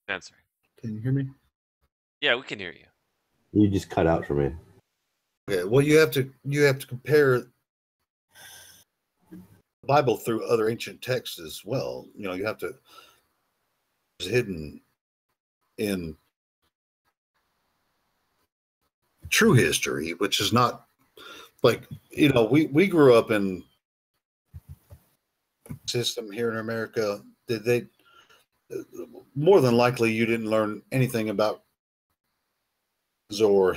Answer. Can you hear me? Yeah, we can hear you. You just cut out for me. Okay. Well, you have to compare the Bible through other ancient texts as well. You know, you have to. It's hidden in true history, which is not like, you know, we grew up in system here in America. Did they more than likely you didn't learn anything about or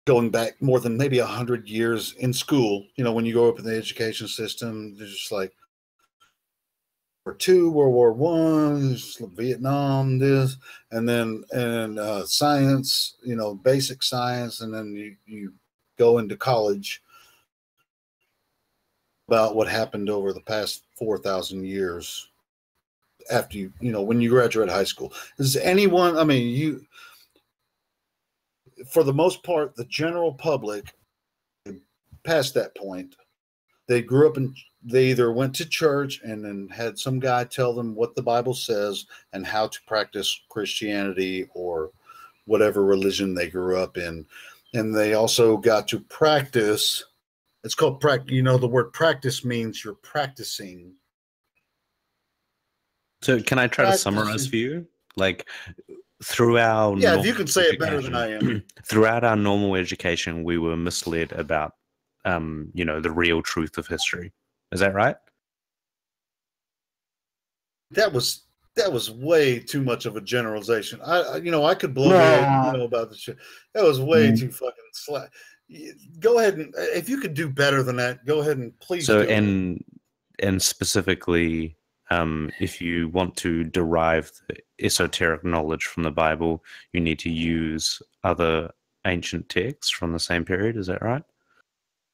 going back more than maybe 100 years in school. You know, when you go up in the education system, there's just like World War One, Vietnam, this, and then science, you know, basic science, and then you go into college about what happened over the past 4,000 years after you know, when you graduate high school. Does anyone, I mean, for the most part, the general public, past that point, they grew up they either went to church and then had some guy tell them what the Bible says and how to practice Christianity or whatever religion they grew up in. And they also got to practice. It's called practice. You know, the word practice means you're practicing. So can I try to summarize for you? Like throughout yeah, if you can say it better than I am. Throughout our normal education, we were misled about you know, the real truth of history. Is that right? That was way too much of a generalization. I could blow head, you know, about the shit. That was way too fucking slack. Go ahead and if you could do better than that, go ahead and please. So and specifically, if you want to derive the esoteric knowledge from the Bible, you need to use other ancient texts from the same period. Is that right?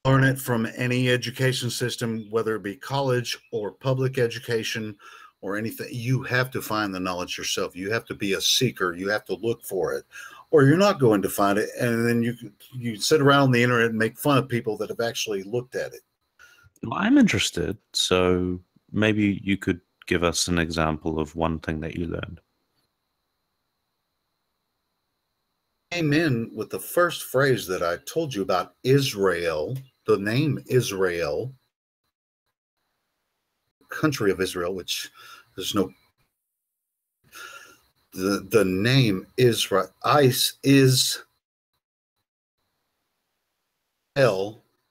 Learn it from any education system, whether it be college or public education or anything. You have to find the knowledge yourself. You have to be a seeker. You have to look for it, or you're not going to find it. And then you sit around on the internet and make fun of people that have actually looked at it. Well, I'm interested. So maybe you could give us an example of one thing that you learned. Came in with the first phrase that I told you about Israel. The name Israel, country of Israel, which there's no, the name Israel, is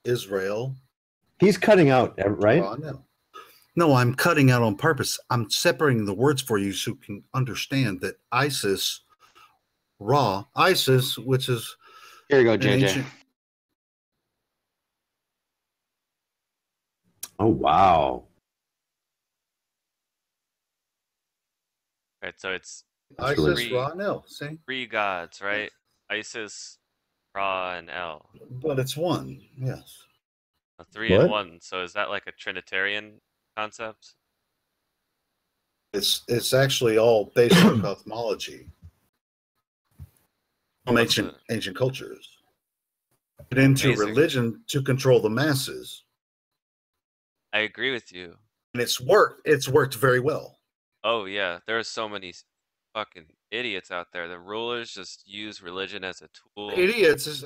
Israel. He's cutting out, right? No, I'm cutting out on purpose. I'm separating the words for you so you can understand that ISIS, which is here you go, JJ. Oh, wow. Right, so it's ISIS, Ra, and El. See? Three gods, right? Isis, Ra, and El. But it's one, yes. Three and one. So is that like a Trinitarian concept? It's actually all based on cosmology from ancient cultures. Put into religion to control the masses. I agree with you. And it's worked very well. Oh yeah, there are so many fucking idiots out there. The rulers just use religion as a tool. Idiots.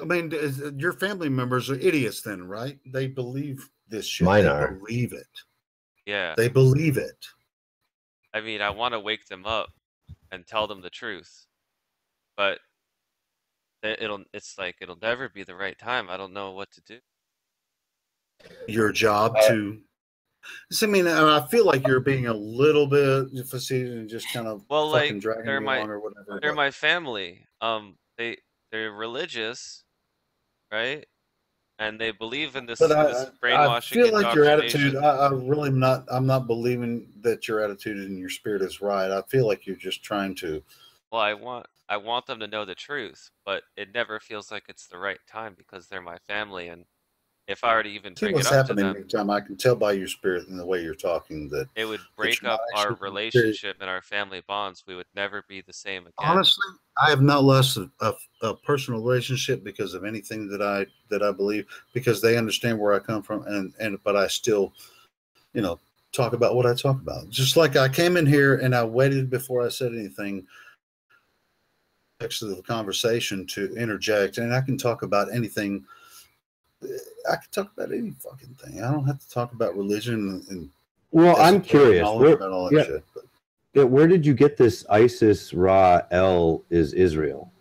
Your family members are idiots then, right? They believe this shit. Mine they are. Believe it. Yeah. They believe it. I mean, I want to wake them up and tell them the truth, but it's like it'll never be the right time. I don't know what to do. Your job to. I mean, I feel like you're being a little bit facetious and just kind of fucking dragging me along or whatever. They're my family. They're religious, right? And they believe in this, this brainwashing. I feel like your attitude. I'm not believing that your attitude and your spirit is right. I feel like you're just trying to. Well, I want them to know the truth, but it never feels like it's the right time because they're my family, and if I were to even bring it up to them, anytime, I can tell by your spirit and the way you're talking that it would break up our relationship and our family bonds. We would never be the same again. Honestly, I have not lost a personal relationship because of anything that I believe, because they understand where I come from, but I still, talk about what I talk about. Just like I came in here and I waited before I said anything actually the conversation to interject, and I can talk about anything. I can talk about any fucking thing. I don't have to talk about religion and Well, I'm curious. knowledge about all that shit. But Yeah, where did you get this Isis Ra El is Israel?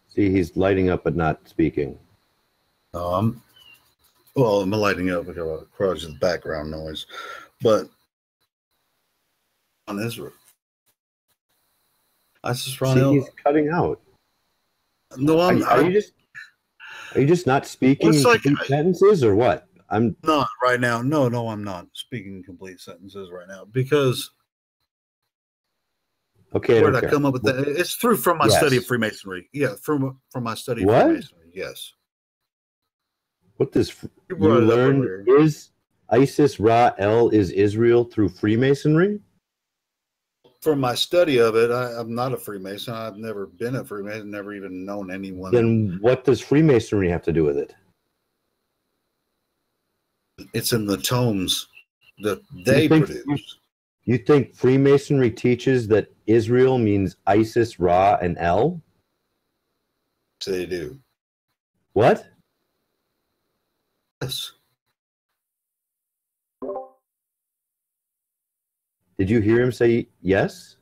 See, he's lighting up but not speaking. I'm lighting up because of the background noise, but on Israel, Isis Ra El. He's cutting out. No, Are you just not speaking in complete sentences or what? I'm not right now. No, I'm not speaking complete sentences right now because. Okay. Where did I come up with that? It's from my study of Freemasonry. Yeah, from my study of Freemasonry. Yes. What does you learn is Isis Ra El is Israel through Freemasonry? From my study of it, I'm not a Freemason. I've never been a Freemason, never even known anyone. Then what does Freemasonry have to do with it? It's in the tomes that they produce. You think Freemasonry teaches that Israel means Isis, Ra, and El? They do. What? Yes. Did you hear him say yes?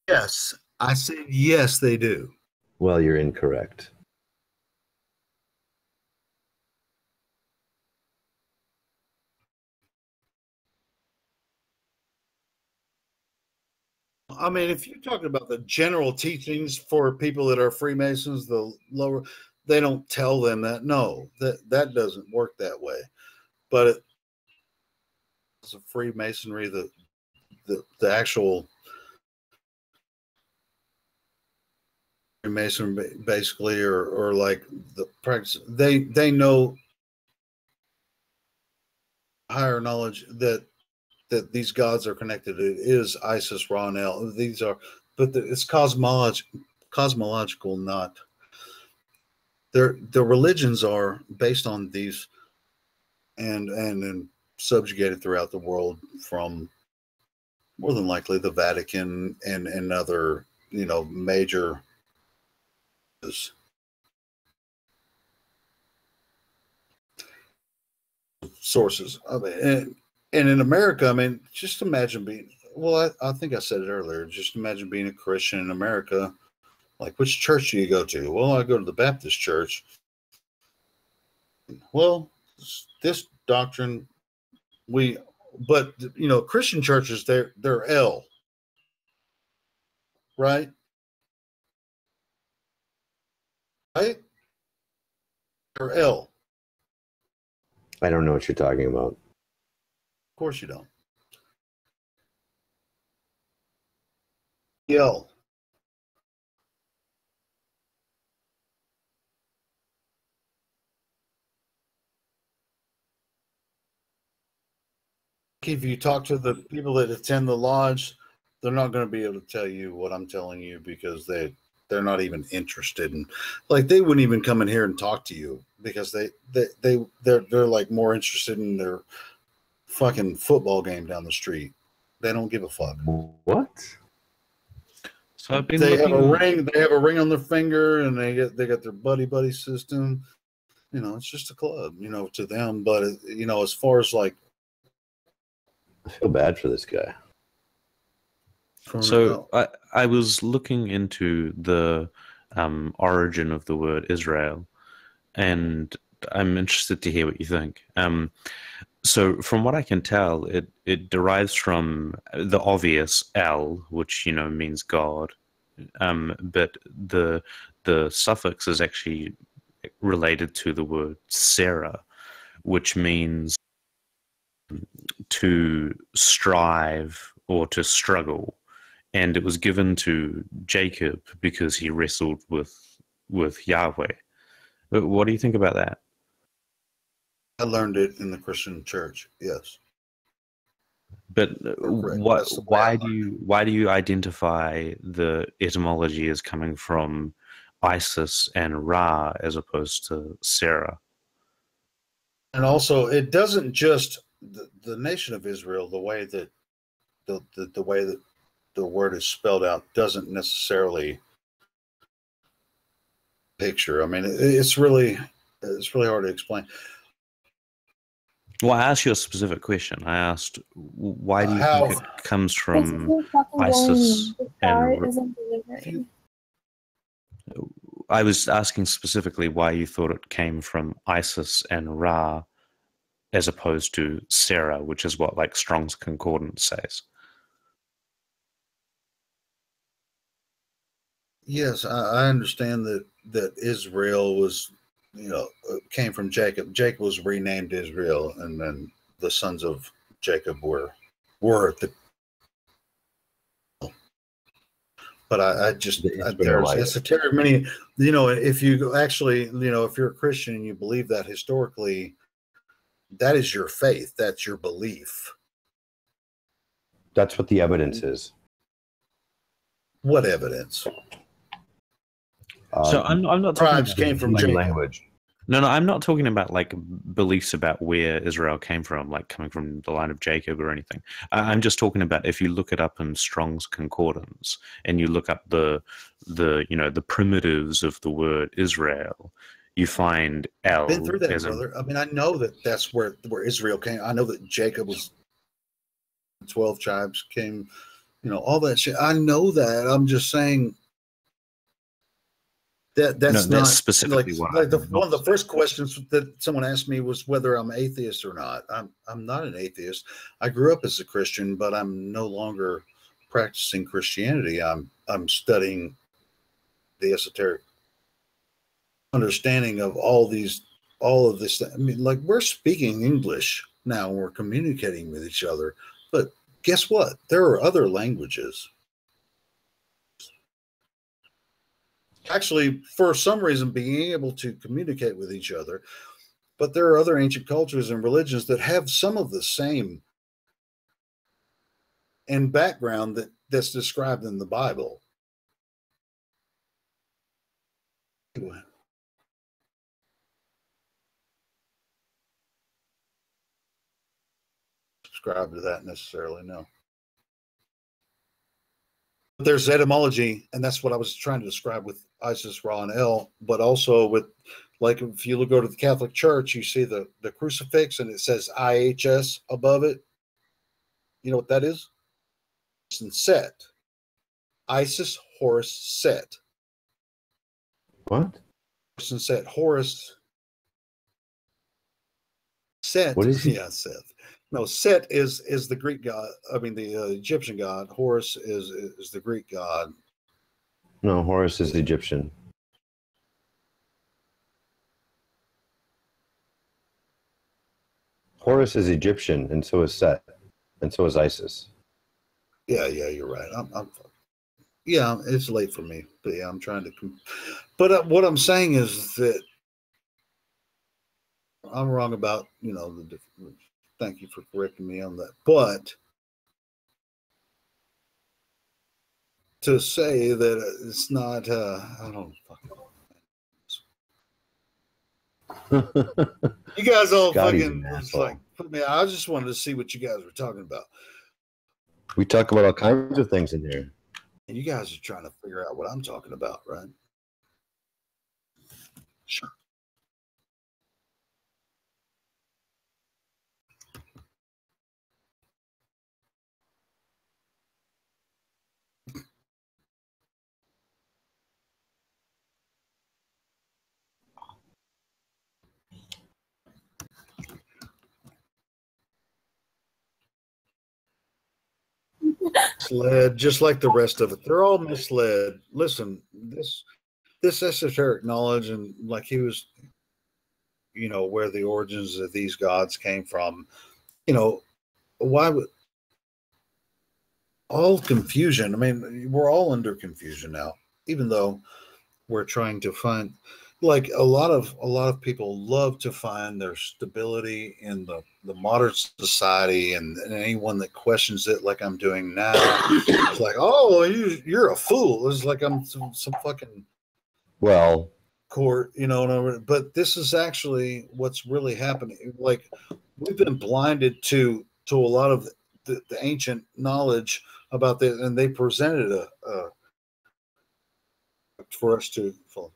Yes. I said yes, they do. Well, you're incorrect. I mean, if you're talking about the general teachings for people that are Freemasons, they don't tell them that. No, that doesn't work that way. But it's a Freemasonry, the actual Freemason basically, or like the practice, they know higher knowledge that these gods are connected. It is Isis, Ra, and El. These are, but it's cosmological, not. The religions are based on these, and subjugated throughout the world from more than likely the Vatican and other major sources. I mean, and in America, I mean, just imagine being. Well, I think I said it earlier. Just imagine being a Christian in America. Like, which church do you go to? Well, I go to the Baptist church. Well, this doctrine, but Christian churches, they're L, right? Right? They're L. I don't know what you're talking about. Of course you don't. L. If you talk to the people that attend the lodge, they're not going to be able to tell you what I'm telling you because they're not even interested in, like, they wouldn't even come in here and talk to you because they're like more interested in their fucking football game down the street. They don't give a fuck. What? So I've been They have a ring. They have a ring on their finger, and they got their buddy system. It's just a club. To them, but as far as like, I feel bad for this guy. So I was looking into the origin of the word Israel, and I'm interested to hear what you think. So from what I can tell, it derives from the obvious El, which means God, but the suffix is actually related to the word Sarah, which means to strive or to struggle. And it was given to Jacob because he wrestled with Yahweh. What do you think about that? I learned it in the Christian church. Yes. But why do you identify the etymology as coming from Isis and Ra as opposed to Sarah? And also, it doesn't just the nation of Israel, the way that the way that the word is spelled out doesn't necessarily picture. I mean, it's really hard to explain. Well, I asked you a specific question. I asked, why do you think How it comes This from isn't fucking ISIS? going. The star And isn't delivering. I was asking specifically why you thought it came from Isis and Ra as opposed to Sarah, which is what like Strong's Concordance says. yes, I understand that Israel was, came from Jacob. Jacob was renamed Israel, and then the sons of Jacob were the. But I just The there's Israelites. esoteric many. If you actually, if you're a Christian and you believe that historically, that is your faith. That's your belief. That's what the evidence is. What evidence? So I'm not talking Tribes about came from Hebrew Jacob. language. no, I'm not talking about like beliefs about where Israel came from, like coming from the line of Jacob or anything. I'm just talking about if you look it up in Strong's Concordance and you look up the primitives of the word Israel, you find Been El through that, as in brother. I mean, I know that that's where Israel came. I know that Jacob was 12 tribes came. All that shit. I know that. I'm just saying that no, that's that's not specifically what like I'm one not of the first questions that someone asked me was whether I'm atheist or not. I'm not an atheist. I grew up as a Christian, but I'm no longer practicing Christianity. I'm studying the esoteric understanding of all of this. I mean, like, we're speaking English now and we're communicating with each other, but guess what? There are other languages. Actually, for some reason, being able to communicate with each other, but there are other ancient cultures and religions that have some of the same and background that's described in the Bible. Subscribe to that necessarily, no. But there's etymology, and that's what I was trying to describe with Isis, Ra, and El, but also with, like, if you go to the Catholic Church, you see the crucifix and it says IHS above it. You know what that is? And Set. Isis, Horus, Set. What? Horus and Set. Horus, Set. What is he? Yeah, Seth. No, Set is the Greek god. I mean, the Egyptian god. Horus is the Greek god. No, Horus is Egyptian. Horus is Egyptian, and so is Set, and so is Isis. Yeah, you're right. Yeah, it's late for me, but yeah, I'm trying to. But what I'm saying is that I'm wrong about the different. Thank you for correcting me on that. But to say that it's not, I don't fucking. You guys all Scotty's fucking an was asshole. like, man, I just wanted to see what you guys were talking about. We talk about all kinds of things in here. And you guys are trying to figure out what I'm talking about, right? Sure. Misled, just like the rest of it. They're all misled. Listen, this esoteric knowledge, and like he was, where the origins of these gods came from. Why would all confusion? I mean, we're all under confusion now, even though we're trying to find, like, a lot of people love to find their stability in the modern society, and anyone that questions it, like I'm doing now, it's like, oh, you're a fool. It's like I'm some fucking. Well, court, but this is actually what's really happening. Like, we've been blinded to a lot of the ancient knowledge about this, and they presented a for us to follow.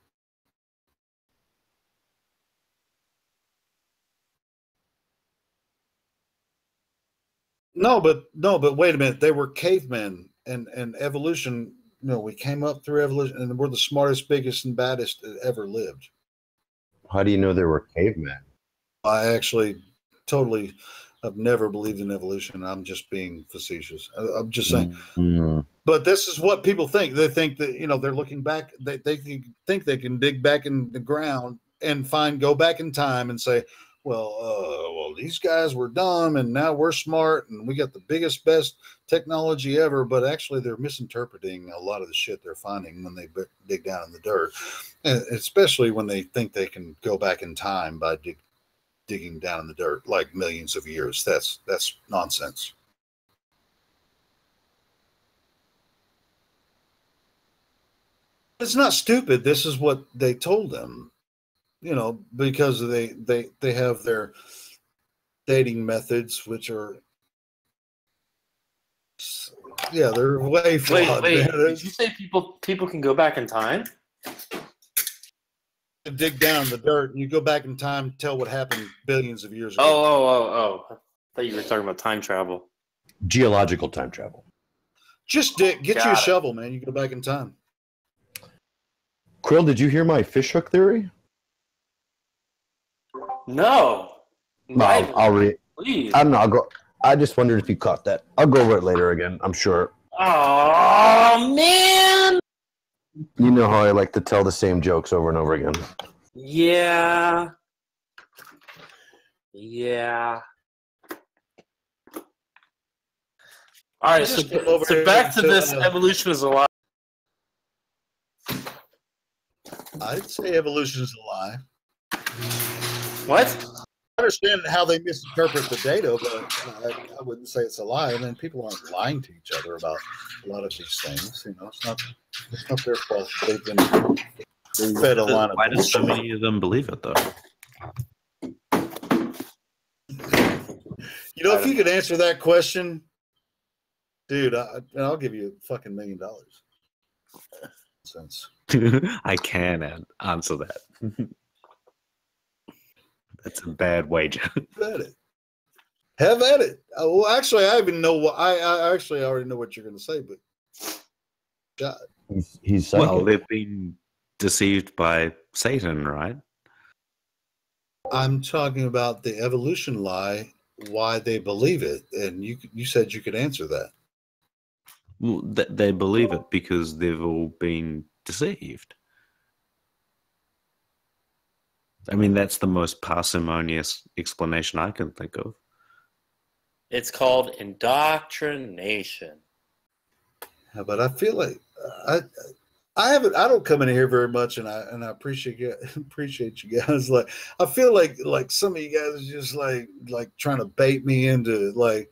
No, but wait a minute. They were cavemen, and evolution. We came up through evolution, and we're the smartest, biggest, and baddest that ever lived. How do you know they were cavemen? I actually totally have never believed in evolution. I'm just being facetious. I'm just saying. Mm-hmm. But this is what people think. They think that they're looking back. They think they can dig back in the ground and go back in time and say, well, these guys were dumb and now we're smart and we got the biggest, best technology ever. But actually, they're misinterpreting a lot of the shit they're finding when they dig down in the dirt, and especially when they think they can go back in time by digging down in the dirt like millions of years. That's nonsense. It's not stupid. This is what they told them, because they have their dating methods, which are, they're way flawed. Wait. Did you say people can go back in time? Dig down in the dirt and you go back in time and tell what happened billions of years ago. Oh. I thought you were talking about time travel. Geological time travel. Just get you a shovel, man. You go back in time. Krill, did you hear my fishhook theory? No. I'll read. Please. I don't know. I'll go. I just wondered if you caught that. I'll go over it later again. I'm sure. Oh man! You know how I like to tell the same jokes over and over again. Yeah. All right. So back to this. Evolution is a lie. I'd say evolution is a lie. What? I understand how they misinterpret the data, but I wouldn't say it's a lie. I mean, people aren't lying to each other about a lot of these things. It's not their fault. They've been fed a line of Why do so many of them believe it, though? If you could answer that question, dude, I'll give you a fucking $1 million. Sense. I can answer that. That's a bad wager. Have at it. Well, actually, I even know what I actually already know what you're going to say, but God, he's psychic. Well, they've been deceived by Satan, right? I'm talking about the evolution lie. Why they believe it, and you said you could answer that. Well, they believe it because they've all been deceived. I mean, that's the most parsimonious explanation I can think of. It's called indoctrination. Yeah, but I feel like I don't come in here very much, and I appreciate you guys. Like, I feel like some of you guys are just like trying to bait me into like.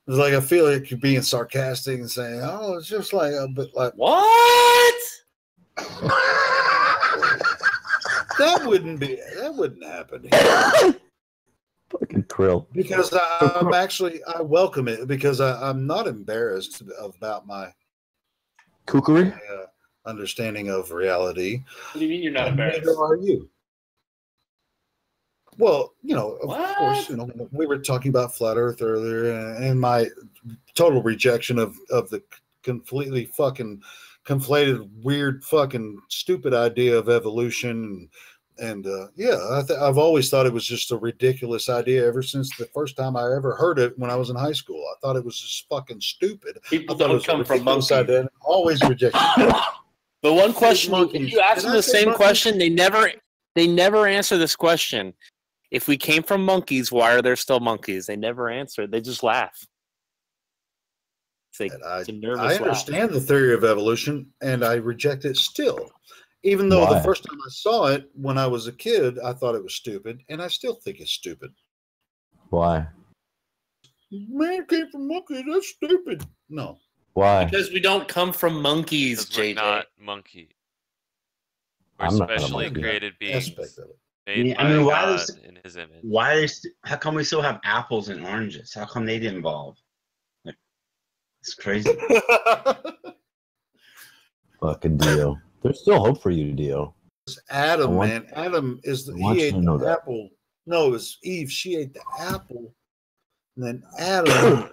It's like I feel like you're being sarcastic and saying, "Oh, it's just like," but like what? That wouldn't happen here. Fucking Krill. Because I welcome it because I'm not embarrassed about my kookery understanding of reality. What do you mean you're not embarrassed? Neither are you. Well, of course, we were talking about flat Earth earlier, and my total rejection of the completely fucking conflated, weird, fucking stupid idea of evolution, and I've always thought it was just a ridiculous idea ever since the first time I ever heard it when I was in high school. I thought it was just fucking stupid. People don't come from monkeys. Idea, always rejected. But one question, if you ask them the same question, they never answer this question. If we came from monkeys, why are there still monkeys? They never answer. They just laugh. It's a nervous I understand the theory of evolution, and I reject it still. Even though the first time I saw it when I was a kid, I thought it was stupid, and I still think it's stupid. Why? Man came from monkeys. That's stupid. No. Why? Because we don't come from monkeys, JJ. We're not monkey. We're I'm not a specially monkey. created Aspect beings of it. made I by mean, God in His image. how come we still have apples and oranges? How come they didn't evolve? Like, it's crazy. Fucking Dio. There's still hope for you, Dio. It's Adam, I want- man. Adam is I want he you to ate know the that. apple. No, it was Eve. She ate the apple, and then Adam.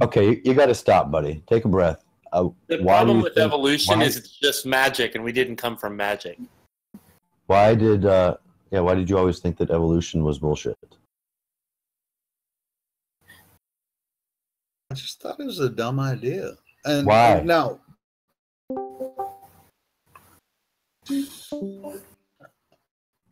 Okay, you got to stop, buddy. Take a breath. The Why do problem you with think- evolution why- is it's just magic, and we didn't come from magic. Why did you always think that evolution was bullshit? I just thought it was a dumb idea. And Why? Now,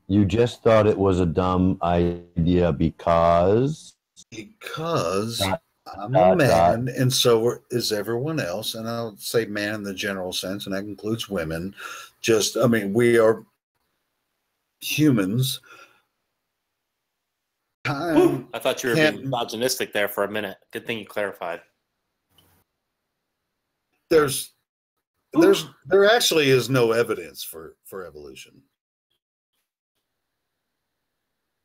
You just thought it was a dumb idea because I'm a man, and so is everyone else. And I'll say man in the general sense, and that includes women. We are humans. I thought you were Can't- being misogynistic there for a minute. Good thing you clarified. There actually is no evidence for evolution.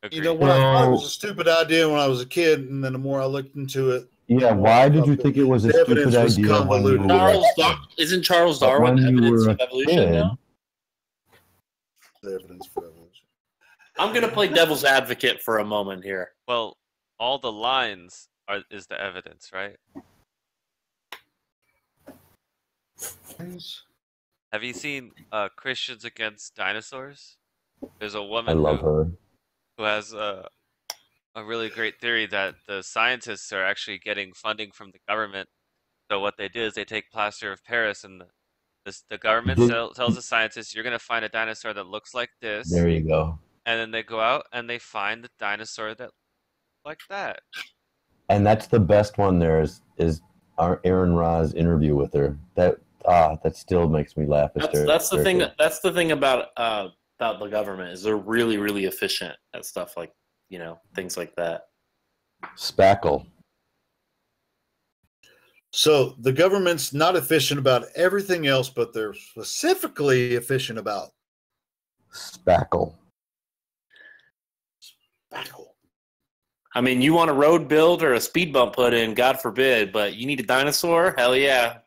Agreed. You know what? I thought it was a stupid idea when I was a kid, and then the more I looked into it, Yeah, why did you think it was a the evidence stupid was idea when you convoluted. were Isn't Charles But Darwin when you evidence were of a evolution kid- now? the evidence for evolution. I'm going to play devil's advocate for a moment here. Well, all the lines is the evidence, right? Have you seen Christians Against Dinosaurs? There's a I woman love her. who has a really great theory that the scientists are actually getting funding from the government. So what they do is they take plaster of Paris, and the government tells the scientists, you're going to find a dinosaur that looks like this. There you go. And then they go out and they find the dinosaur that like that. And that's the best one. There is our Aaron Ra's interview with her. That still makes me laugh. That's the thing. That's the thing about the government is they're really, really efficient at stuff like things like that. Spackle. So the government's not efficient about everything else, but they're specifically efficient about Spackle. spackle. I mean, you want a road built or a speed bump put in, God forbid, but you need a dinosaur? Hell yeah.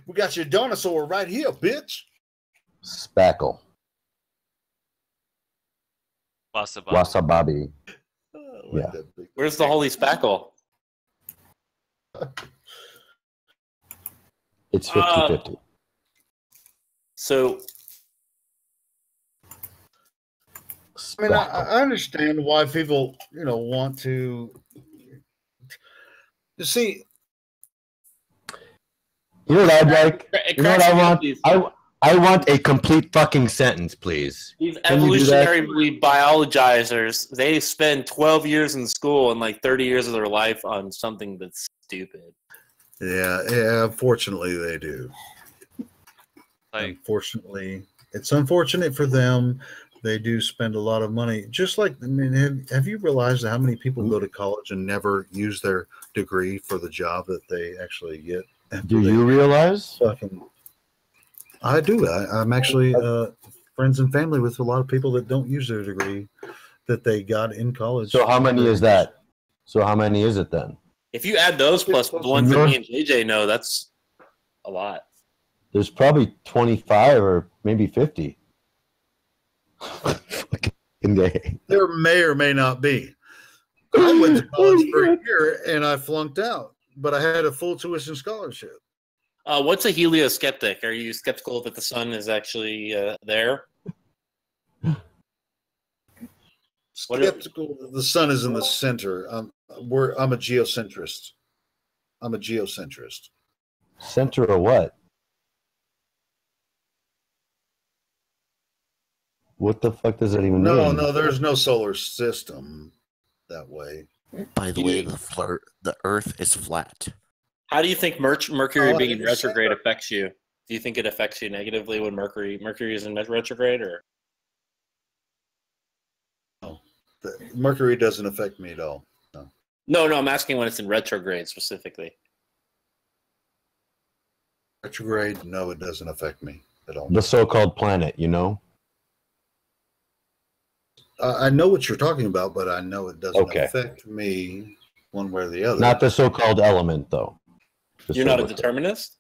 We got your dinosaur right here, bitch. Spackle. Wasabi. Wasababi. Yeah. Where's the holy spackle? It's 50-50. So, I mean, I understand why people, want to. You see, You know what I'd like? It You know what cracks I me up, want? these- I want a complete fucking sentence, please. These Can you do that? evolutionary biologizers, they spend 12 years in school and like 30 years of their life on something that's stupid. yeah. Unfortunately, they do. Like, Unfortunately, it's unfortunate for them. They do spend a lot of money. Just like, I mean, have you realized how many people go to college and never use their degree for the job that they actually get? Do you realize? I do. I'm actually friends and family with a lot of people that don't use their degree that they got in college. So how many is that? So how many is it then? If you add those plus the ones that me and JJ know, that's a lot. There's probably 25 or maybe 50. Fucking gay. There may or may not be. I went to college for a year and I flunked out, but I had a full tuition scholarship. What's a HelioSkeptic? Are you skeptical that the sun is actually there? Skeptical. The sun is in the center. I'm a geocentrist. I'm a geocentrist. Center or what? What the fuck does that even mean? No, there's no solar system that way. By the way, the Earth is flat. How do you think Mercury Oh, I being in didn't say retrograde that. affects you? Do you think it affects you negatively when Mercury is in retrograde, or? Mercury doesn't affect me at all. No, I'm asking when it's in retrograde specifically. Retrograde? No, it doesn't affect me at all. The so-called planet, you know? I know what you're talking about, but I know it doesn't Okay. affect me one way or the other. Not the so-called element, though. Just You're so not a we're clear. determinist?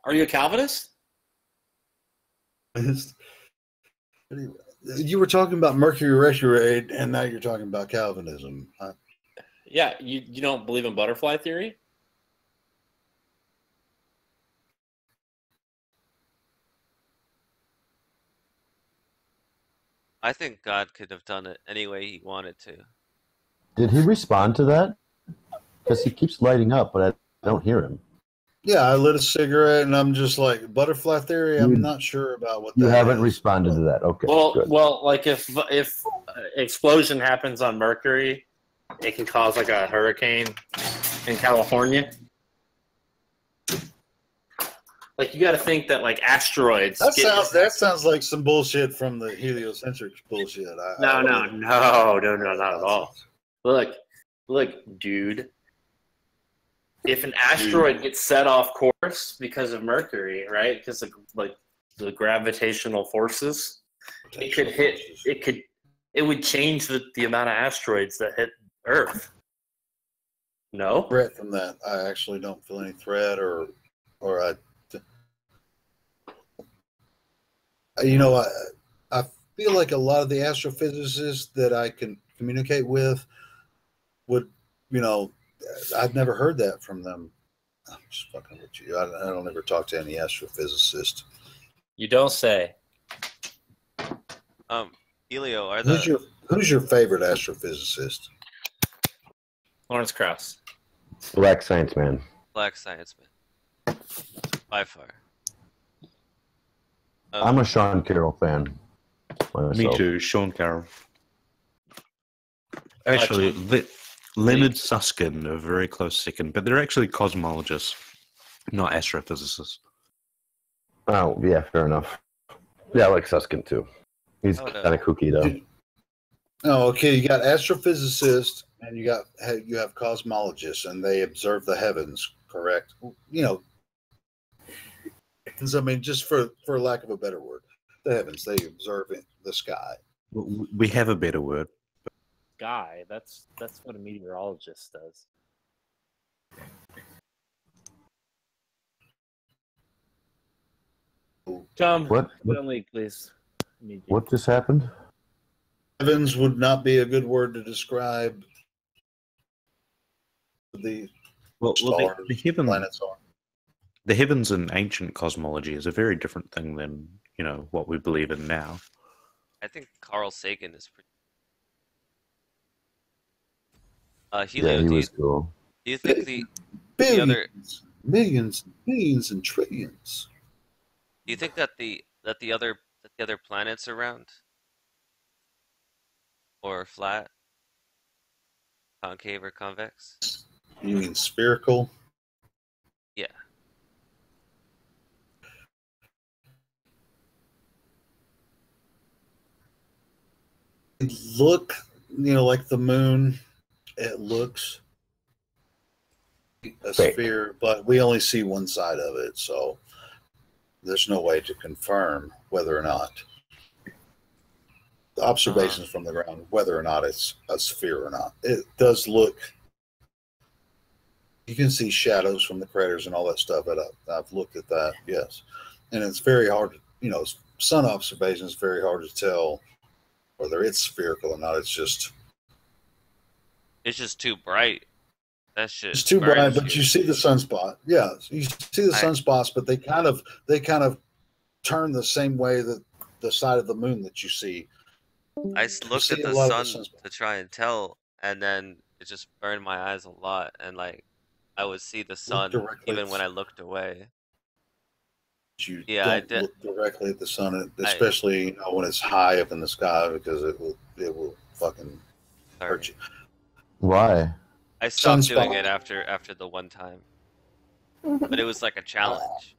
Are you a Calvinist? You were talking about Mercury retrograde, and now you're talking about Calvinism. Yeah, you don't believe in butterfly theory? I think God could have done it any way he wanted to. Did he respond to that? Because he keeps lighting up, but I don't hear him. Yeah, I lit a cigarette, and I'm just like, butterfly theory, I'm not sure about what that You haven't is. responded to that. Okay, good. Well, like if explosion happens on Mercury, it can cause like a hurricane in California. Like you got to think that like asteroids. That sounds like some bullshit from the heliocentric bullshit. No, not at all. Look, dude. If an asteroid gets set off course because of Mercury, right? Because of like the gravitational forces, it would change the amount of asteroids that hit Earth. No? Threat from that. I actually don't feel any threat or I feel like a lot of the astrophysicists that I can communicate with would, I've never heard that from them. I'm just fucking with you. I don't ever talk to any astrophysicist. You don't say. Helio, who's your favorite astrophysicist? Lawrence Krauss. Black Science Man. Black Science Man. By far. I'm a Sean Carroll fan. Myself. Me too, Sean Carroll. Actually, Leonard Susskind, a very close second, but they're actually cosmologists, not astrophysicists. Oh, yeah, fair enough. Yeah, I like Susskind too. He's kind of kooky though. Oh, okay. You got astrophysicists and you have cosmologists, and they observe the heavens, correct? I mean, just for lack of a better word, the heavens, they observe the sky. We have a better word. Sky. That's what a meteorologist does. Tom, What please. What just happened? Heavens would not be a good word to describe the stars, planets are. The heavens in ancient cosmology is a very different thing than what we believe in now. I think Carl Sagan is pretty. Yeah, he was cool. Do you think the other millions and trillions? Do you think that the other planets are round or flat, concave or convex? You mean spherical? Yeah. Look, like the moon. It looks a sphere, but we only see one side of it, so there's no way to confirm whether or not the observations from the ground, whether or not it's a sphere or not. It does look. You can see shadows from the craters and all that stuff, but I've looked at that, yes, and it's very hard. Sun observations very hard to tell whether it's spherical or not. It's just too bright. That shit. It's too bright, but you see the sunspot. Yeah, you see the sunspots, but they kind of turn the same way that the side of the moon that you see. I looked at the sun to try and tell, and then it just burned my eyes a lot, and I would see the sun even when I looked away. I did look directly at the sun, especially when it's high up in the sky, because it will fucking hurt you. Why? I stopped doing it after the one time, but it was like a challenge.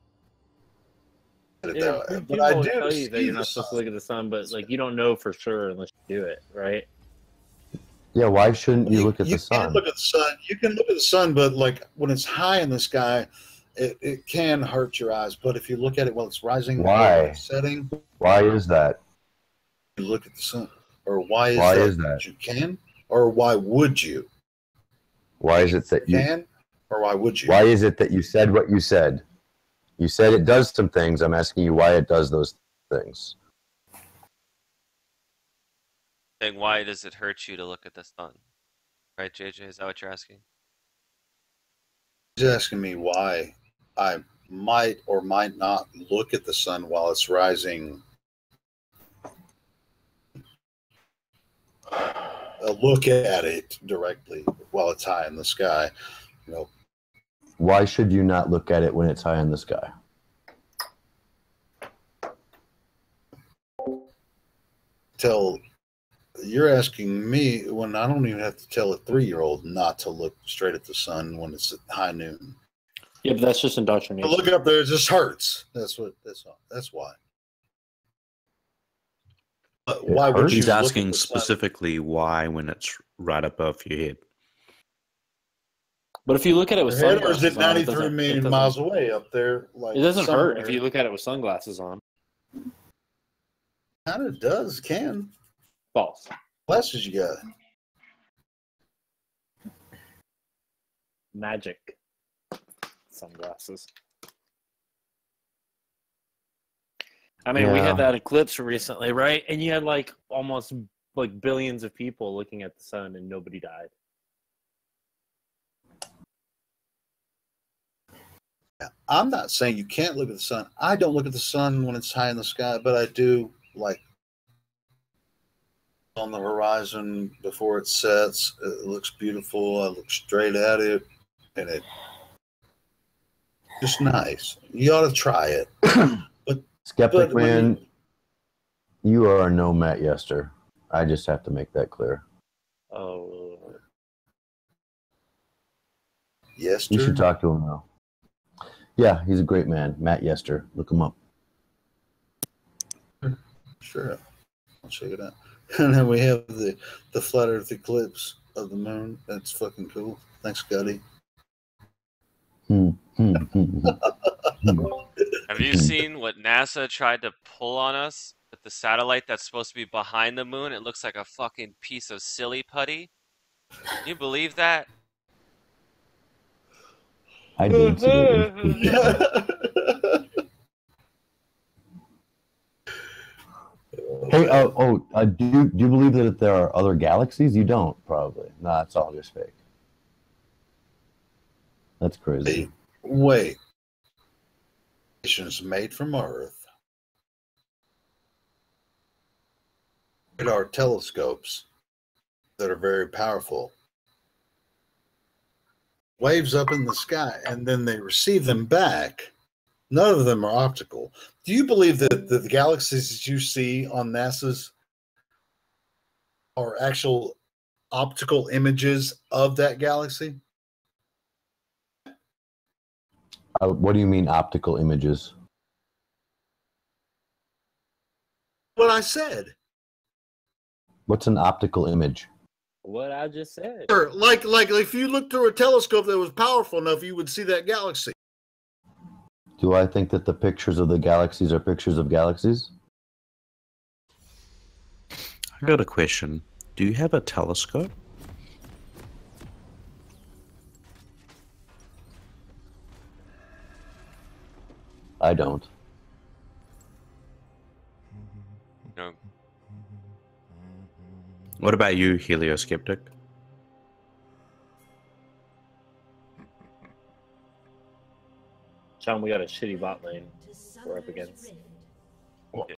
Yeah, but I do tell you that you're not supposed to look at the sun, but you don't know for sure unless you do it, right? Yeah, why shouldn't you look at the sun? You can look at the sun. You can look at the sun, but when it's high in the sky, it can hurt your eyes, but if you look at it while it's rising Why? or setting, Why is that? you look at the sun. Or why Is that? you can? Or why would you? Why is it that you can? Or why would you? Why is it that you said what you said? You said it does some things. I'm asking you why it does those things. Saying, why does it hurt you to look at the sun? Right, JJ? Is that what you're asking? He's asking me why I might or might not look at the sun while it's rising. Look at it directly while it's high in the sky. You know, why should you not look at it when it's high in the sky? You're asking me when I don't even have to tell a 3-year-old not to look straight at the sun when it's at high noon. Yeah, but that's just indoctrination. Look up there, it just hurts. That's why. But why would you? He's look at asking the sun? specifically why when it's right above your head. But if you look at it with Your head, or is sunglasses it on, 93 million miles away up there? Like it doesn't somewhere. hurt if you look at it with sunglasses on. Kind of does, can. False. Glasses you got. Magic sunglasses. I mean, we had that eclipse recently, right? And you had like almost like billions of people looking at the sun and nobody died. I'm not saying you can't look at the sun. I don't look at the sun when it's high in the sky, but I do like on the horizon before it sets. It looks beautiful. I look straight at it, and it just nice. You ought to try it. Skeptic man, you are no Matt Yester. I just have to make that clear. Oh. Yes, you should talk to him though. Yeah, he's a great man. Matt Yester. Look him up. Sure. I'll check it out. And then we have the flat earth eclipse of the moon. That's fucking cool. Thanks, Scotty. Have you seen what NASA tried to pull on us with the satellite that's supposed to be behind the moon? It looks like a fucking piece of silly putty. Can you believe that? I did see it. Hey, do you believe that there are other galaxies? You don't, probably. No, it's all just fake. That's crazy. Wait. Nations made from Earth. There are telescopes that are very powerful. Waves up in the sky, and then they receive them back. None of them are optical. Do you believe that the galaxies that you see on NASA's are actual optical images of that galaxy? What do you mean optical images? What I said. What's an optical image? What I just said. Sure. Like if you looked through a telescope that was powerful enough, you would see that galaxy. Do I think that the pictures of the galaxies are pictures of galaxies? I got a question. Do you have a telescope? I don't. No. What about you, HelioSkeptic? Sean, we got a shitty bot lane we're up against.